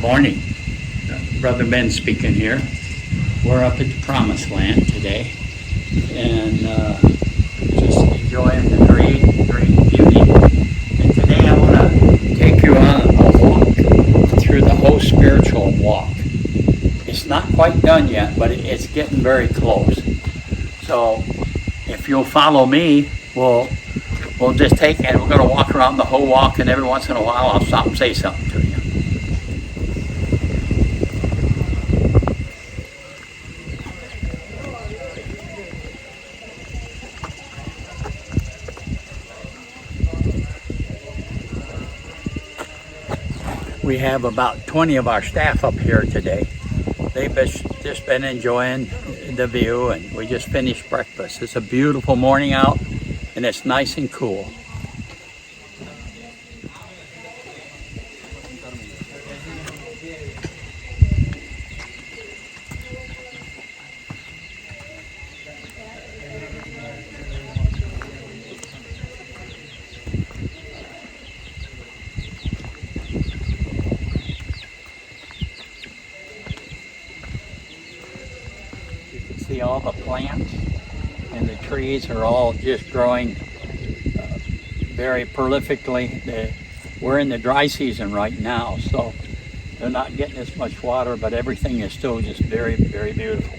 Morning. Brother Ben speaking here. We're up at the Promised Land today and just enjoying the great beauty. And today I want to take you on a walk through the whole spiritual walk. It's not quite done yet, but it's getting very close. So if you'll follow me, we'll just take and we're going to walk around the whole walk, and every once in a while I'll stop and say something to you. We have about 20 of our staff up here today. They've just been enjoying the view, and we just finished breakfast. It's a beautiful morning out, and it's nice and cool. See all the plants and the trees are all just growing very prolifically. We're in the dry season right now, so they're not getting as much water, but everything is still just very, very beautiful.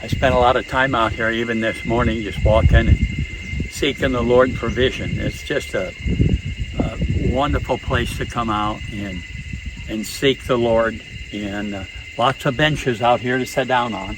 I spent a lot of time out here, even this morning, just walking and seeking the Lord for vision. It's just a wonderful place to come out and seek the Lord, and lots of benches out here to sit down on.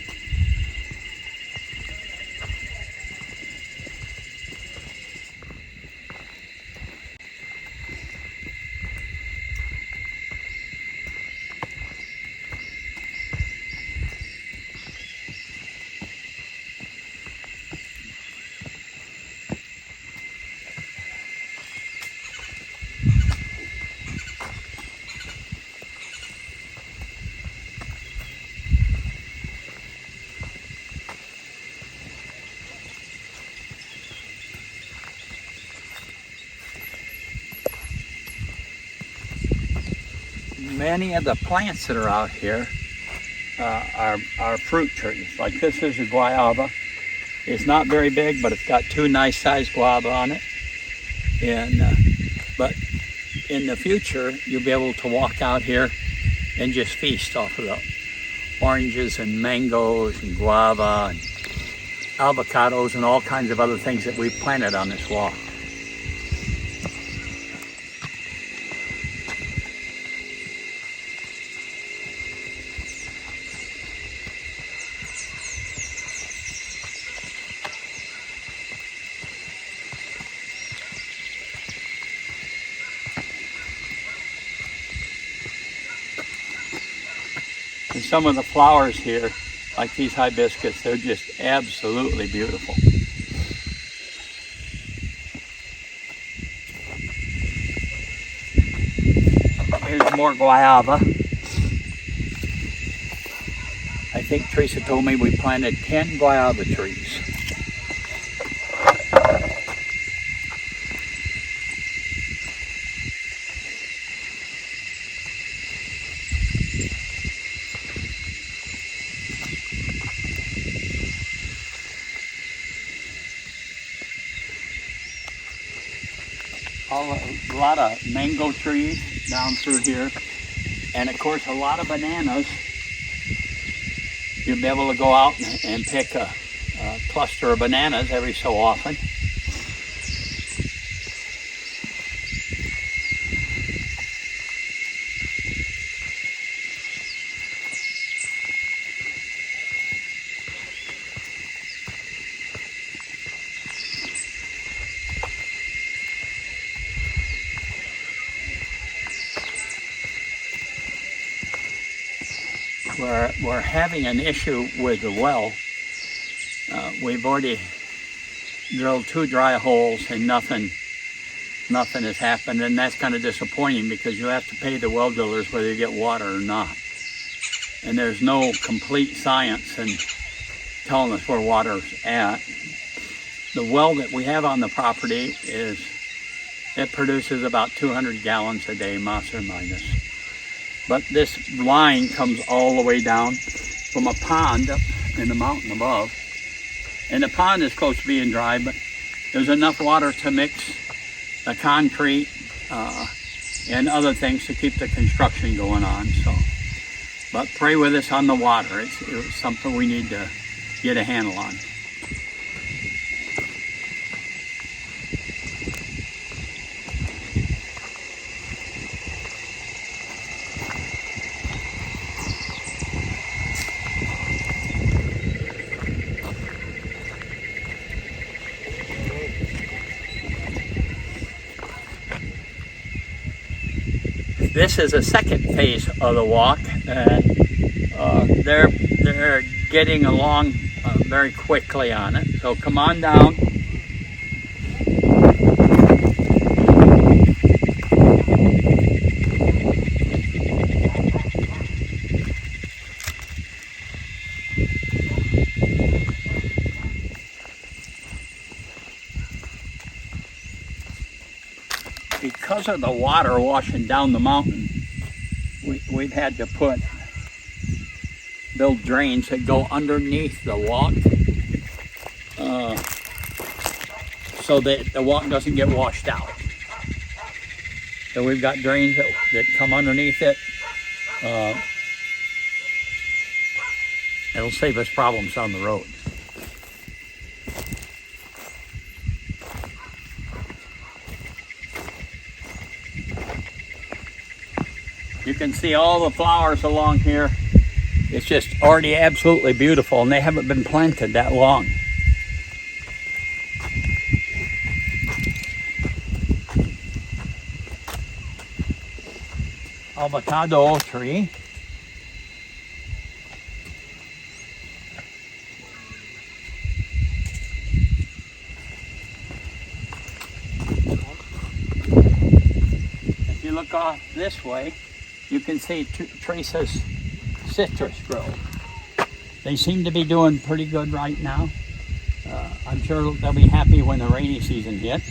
Many of the plants that are out here are fruit trees. Like this is a guava. It's not very big, but it's got two nice sized guava on it. And but in the future, you'll be able to walk out here and just feast off of the oranges and mangoes and guava and avocados and all kinds of other things that we've planted on this walk. And some of the flowers here, like these hibiscus, they're just absolutely beautiful. Here's more guava. I think Teresa told me we planted 10 guava trees. A lot of mango trees down through here, and of course a lot of bananas. You'll be able to go out and pick a cluster of bananas every so often. we're having an issue with the well. We've already drilled 2 dry holes and nothing has happened, and that's kind of disappointing because you have to pay the well drillers whether you get water or not. And there's no complete science in telling us where water's at. The well that we have on the property it produces about 200 gallons a day, plus or minus. But this line comes all the way down from a pond up in the mountain above. And the pond is close to being dry, but there's enough water to mix the concrete and other things to keep the construction going on. But pray with us on the water. It's something we need to get a handle on. This is a second phase of the walk, and they're getting along very quickly on it. So come on down. Because of the water washing down the mountain, we've had to build drains that go underneath the walk so that the walk doesn't get washed out. So we've got drains that come underneath it. It'll save us problems on the road. You can see all the flowers along here. It's just already absolutely beautiful, and they haven't been planted that long. Avocado tree. If you look off this way, you can see Teresa's citrus grove. They seem to be doing pretty good right now. I'm sure they'll be happy when the rainy season hits.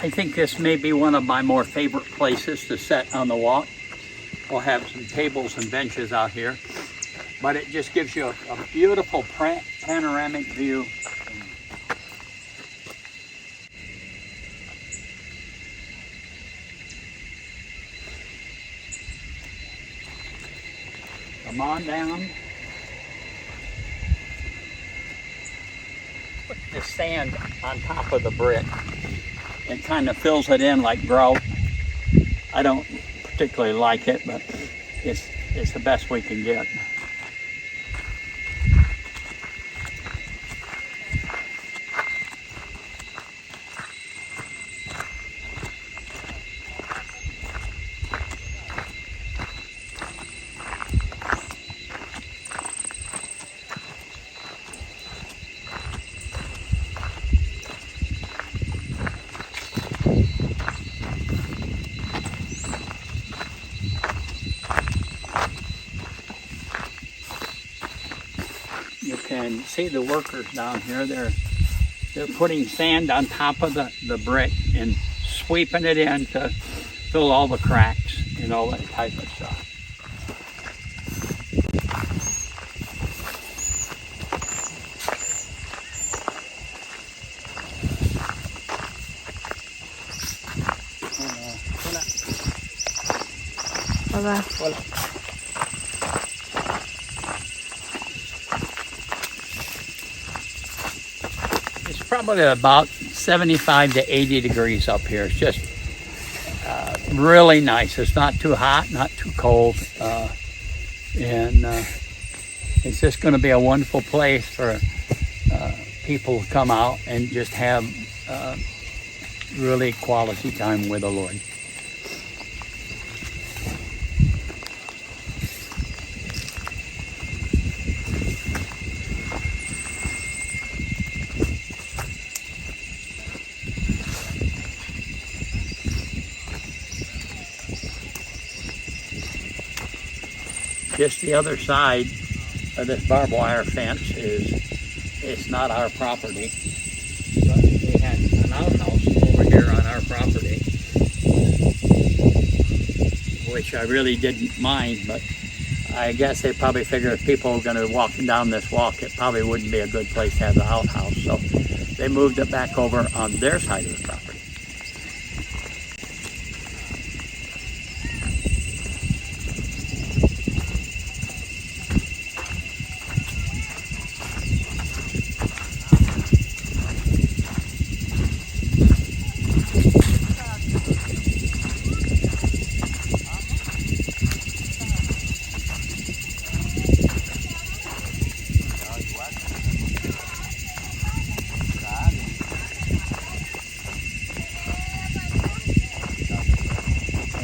I think this may be one of my more favorite places to sit on the walk. We'll have some tables and benches out here, but it just gives you a beautiful panoramic view. Come on down. Put the sand on top of the brick. It kind of fills it in like grout. I don't particularly like it, but it's the best we can get. You can see the workers down here. They're putting sand on top of the brick and sweeping it in to fill all the cracks and all that type of stuff. Hola. Hola. probably about 75 to 80 degrees up here. It's just really nice. It's not too hot, not too cold. And it's just going to be a wonderful place for people to come out and just have really quality time with the Lord. Just the other side of this barbed wire fence it's not our property, but they had an outhouse over here on our property, which I really didn't mind, but I guess they probably figured if people were going to walk down this walk, it probably wouldn't be a good place to have the outhouse, so they moved it back over on their side of the property.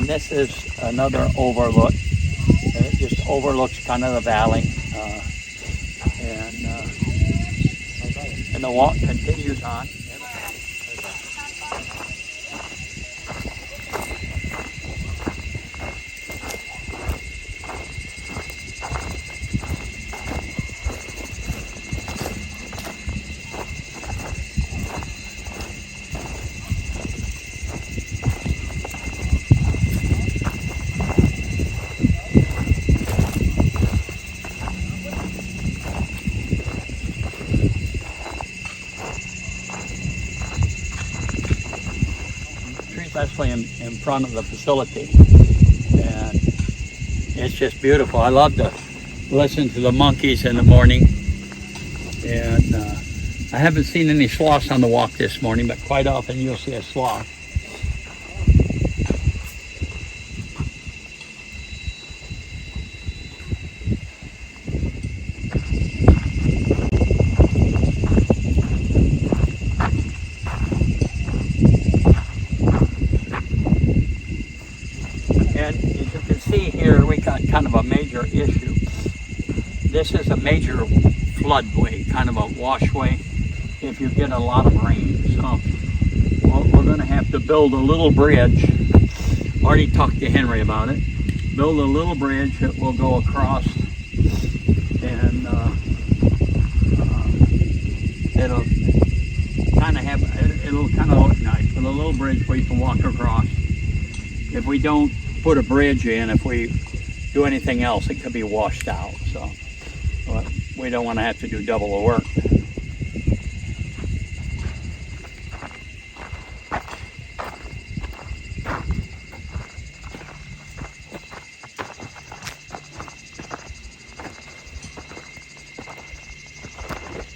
This is another overlook, and it just overlooks kind of the valley, and the walk continues on. Especially in front of the facility, and it's just beautiful. I love to listen to the monkeys in the morning, and I haven't seen any sloths on the walk this morning, but quite often you'll see a sloth. Kind of a major issue. This is a major floodway, kind of a washway if you get a lot of rain. So we're going to have to build a little bridge. Already talked to Henry about it. Build a little bridge that will go across, and it'll kind of look nice with a little bridge where you can walk across. If we don't put a bridge in, if we do anything else, it could be washed out. So we don't want to have to do double the work.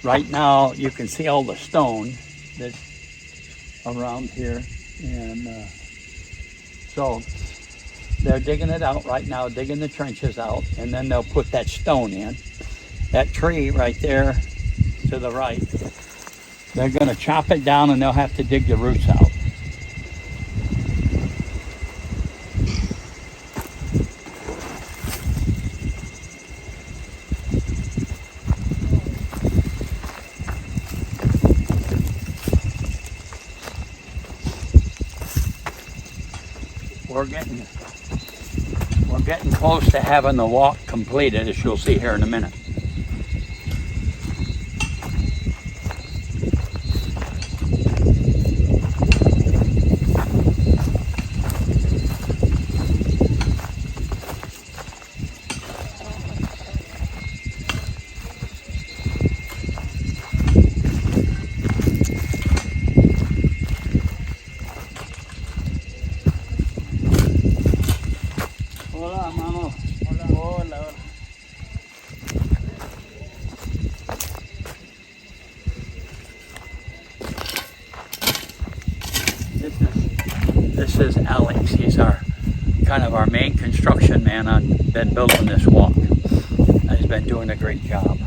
Right now you can see all the stone that's around here, and so they're digging it out right now, digging the trenches out, and then they'll put that stone in. That tree right there to the right, they're going to chop it down, and they'll have to dig the roots out. We're getting close to having the walk completed, as you'll see here in a minute. This is Alex. He's our kind of our main construction man on been building this walk. And he's been doing a great job.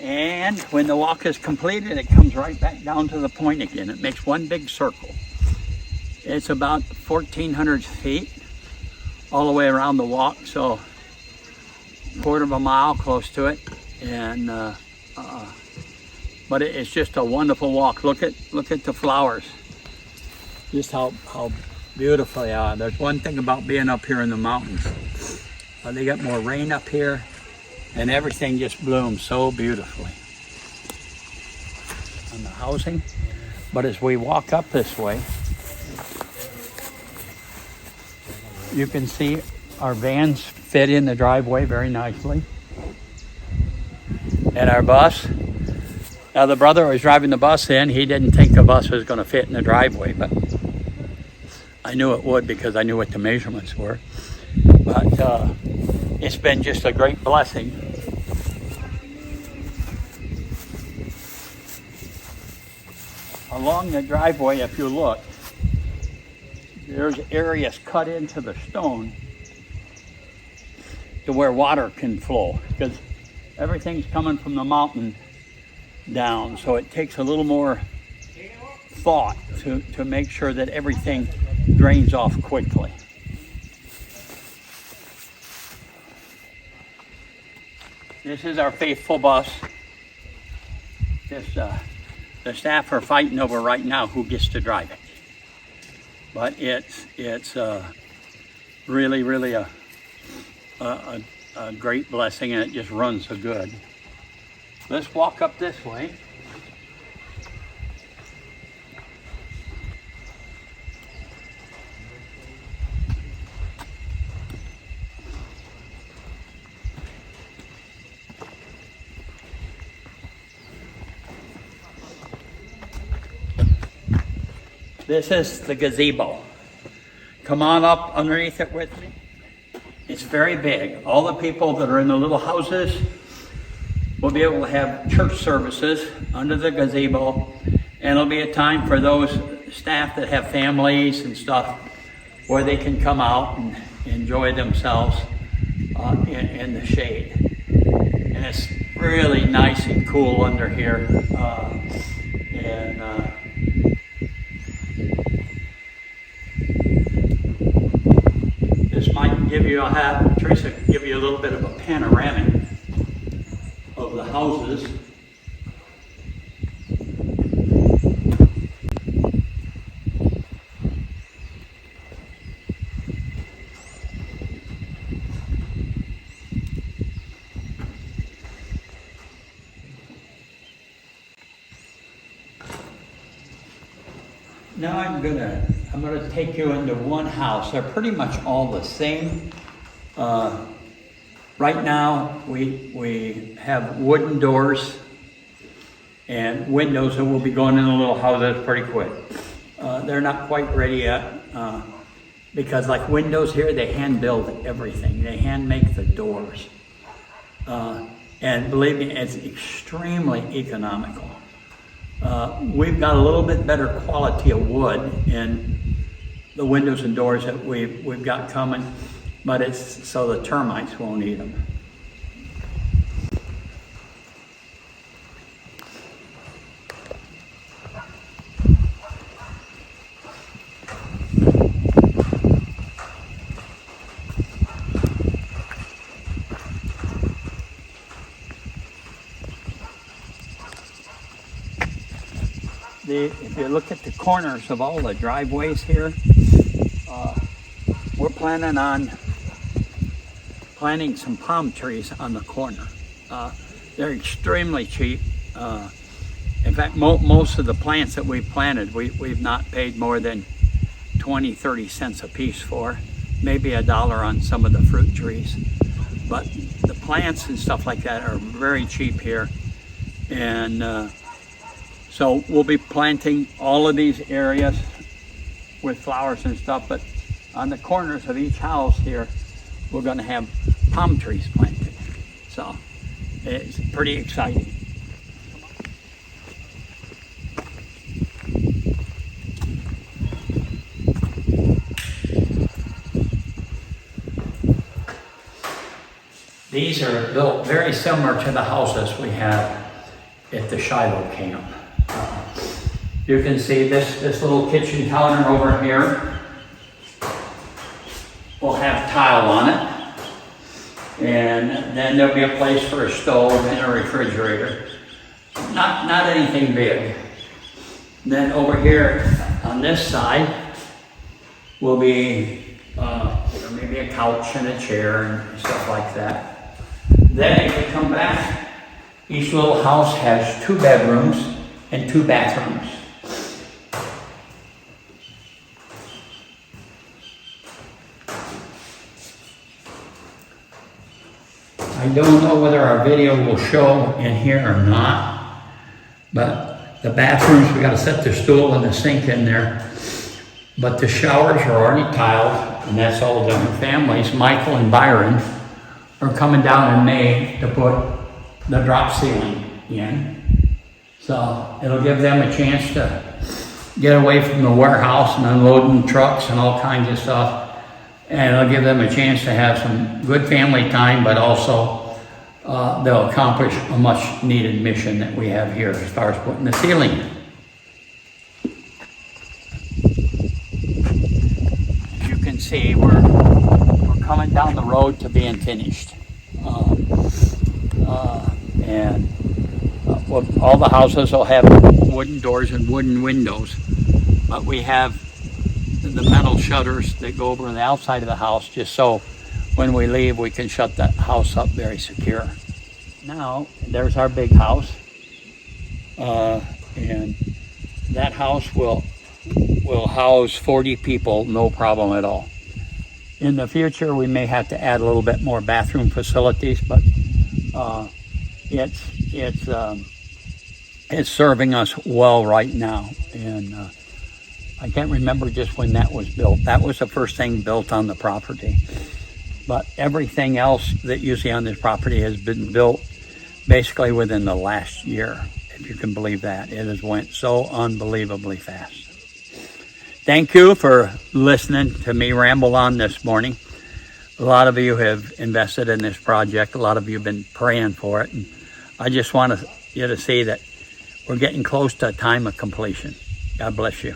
And when the walk is completed, it comes right back down to the point again. It makes one big circle. It's about 1,400 feet all the way around the walk, so a quarter of a mile, close to it. And but it's just a wonderful walk. Look at the flowers. Just how beautiful they are. There's one thing about being up here in the mountains. They get more rain up here, and everything just blooms so beautifully on the housing. But as we walk up this way, you can see our vans fit in the driveway very nicely. And our bus, now the brother who was driving the bus in, he didn't think the bus was going to fit in the driveway, but I knew it would because I knew what the measurements were. But it's been just a great blessing. Along the driveway, if you look, there's areas cut into the stone to where water can flow, because everything's coming from the mountain down, so it takes a little more thought to make sure that everything drains off quickly. This is our faithful bus. The staff are fighting over right now who gets to drive it. But it's really a great blessing, and it just runs so good. Let's walk up this way. This is the gazebo. Come on up underneath it with me. It's very big. All the people that are in the little houses will be able to have church services under the gazebo, and it'll be a time for those staff that have families and stuff where they can come out and enjoy themselves in the shade. And it's really nice and cool under here. This might give you, Teresa give you a little bit of a panoramic of the houses. Now I'm gonna take you into one house. They're pretty much all the same. Right now we have wooden doors and windows that will be going in the little houses pretty quick. They're not quite ready yet because like windows here, they hand build everything. They hand make the doors. And believe me, it's extremely economical. We've got a little bit better quality of wood in the windows and doors that we've got coming, but it's so the termites won't eat them. If you look at the corners of all the driveways here, we're planning on planting some palm trees on the corner. They're extremely cheap. In fact, most of the plants that we've planted, we've not paid more than 20-30 cents a piece for, maybe $1 on some of the fruit trees. But the plants and stuff like that are very cheap here. And So we'll be planting all of these areas with flowers and stuff, but on the corners of each house here, we're gonna have palm trees planted. So it's pretty exciting. These are built very similar to the houses we have at the Shiloh camp. You can see this little kitchen counter over here will have tile on it. And then there'll be a place for a stove and a refrigerator. Not anything big. Then over here on this side will be maybe a couch and a chair and stuff like that. Then if you come back, each little house has 2 bedrooms and 2 bathrooms. I don't know whether our video will show in here or not, but the bathrooms, we got to set the stool and the sink in there. But the showers are already tiled, and that's all done. Families, Michael and Byron, are coming down in May to put the drop ceiling in. So it'll give them a chance to get away from the warehouse and unloading trucks and all kinds of stuff. And it'll give them a chance to have some good family time, but also they'll accomplish a much needed mission that we have here as far as putting the ceiling in. As you can see, we're coming down the road to being finished. All the houses will have wooden doors and wooden windows, but we have the metal shutters that go over on the outside of the house, just so when we leave we can shut the house up very secure. Now there's our big house, and that house will house 40 people, no problem at all. In the we may have to add a little bit more bathroom facilities, but it's serving us well right now. And I can't remember just when that was built. That was the first thing built on the property. But everything else that you see on this property has been built basically within the last year, if you can believe that. It has went so unbelievably fast. Thank you for listening to me ramble on this morning. A lot of you have invested in this project. A lot of you have been praying for it. And I just want you to see that we're getting close to a time of completion. God bless you.